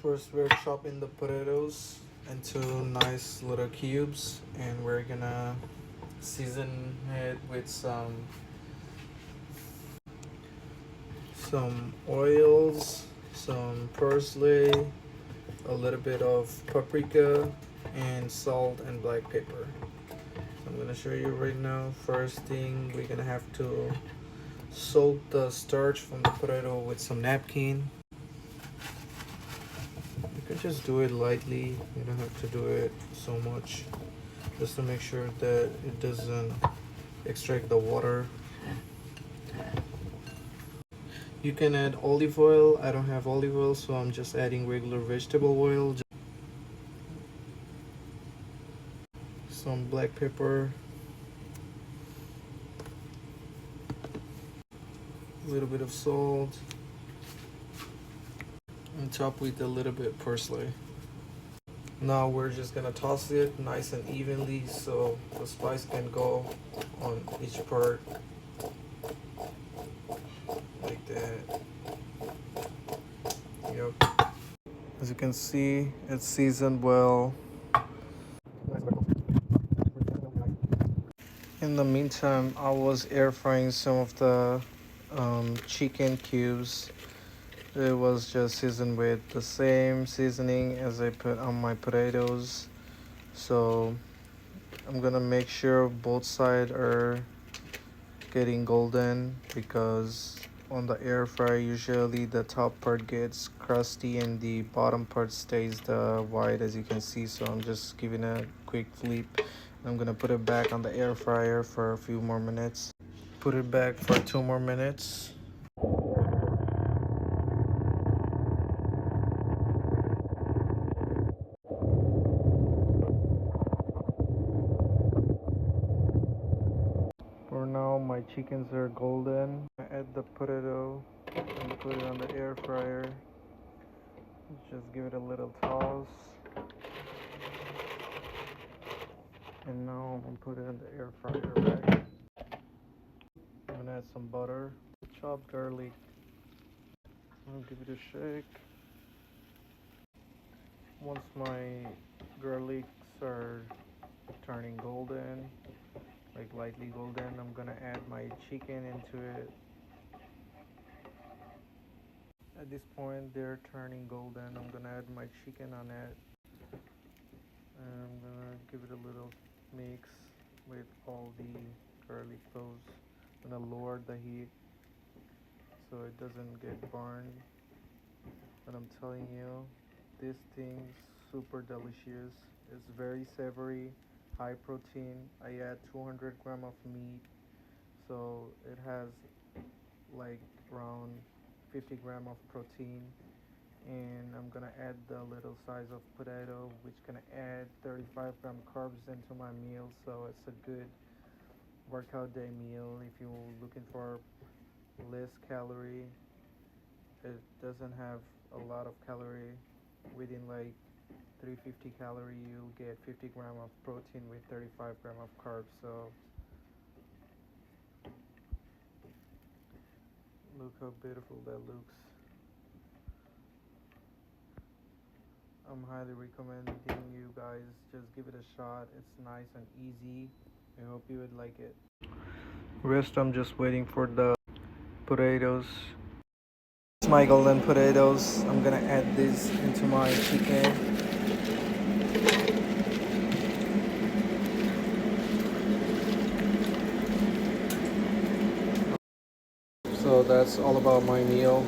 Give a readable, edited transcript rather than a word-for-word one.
First, we're chopping the potatoes into nice little cubes, and we're gonna season it with some oils, some parsley, a little bit of paprika, and salt and black pepper. So I'm gonna show you right now. First thing, we're gonna have to soak the starch from the potato with some napkin. You can just do it lightly, you don't have to do it so much, just to make sure that it doesn't extract the water. You can add olive oil. I don't have olive oil, so I'm just adding regular vegetable oil. Some black pepper, a little bit of salt, and top with a little bit of parsley. Now we're just gonna toss it nice and evenly so the spice can go on each part like that. Yep. As you can see, it's seasoned well. In the meantime, I was air frying some of the chicken cubes. It was just seasoned with the same seasoning as I put on my potatoes. So I'm gonna make sure both sides are getting golden, because on the air fryer usually the top part gets crusty and the bottom part stays the white, as you can see. So I'm just giving a quick flip. I'm gonna put it back on the air fryer for a few more minutes. Put it back for 2 more minutes. For now, my chickens are golden. I add the potato and put it on the air fryer. Just give it a little toss. And now I'm gonna put it in the air fryer back. I'm gonna add some butter, chopped garlic. I'll give it a shake. Once my garlics are turning golden, like lightly golden, I'm gonna add my chicken into it. At this point, they're turning golden. I'm gonna add my chicken on it. And I'm gonna give it a little mix with all the garlic cloves. I'm gonna lower the heat so it doesn't get burned. But I'm telling you, this thing's super delicious. It's very savory, high protein. I add 200 grams of meat, so it has like around 50 grams of protein. And I'm gonna add the little size of potato, which gonna add 35 gram carbs into my meal. So it's a good workout day meal. If you're looking for less calorie, it doesn't have a lot of calorie. Within like 350 calorie, you'll get 50 gram of protein with 35 gram of carbs. So look how beautiful that looks. I'm highly recommending you guys just give it a shot. It's nice and easy. I hope you would like it. Rest, I'm just waiting for the potatoes. It's my golden potatoes. I'm gonna add this into my chicken. So that's all about my meal.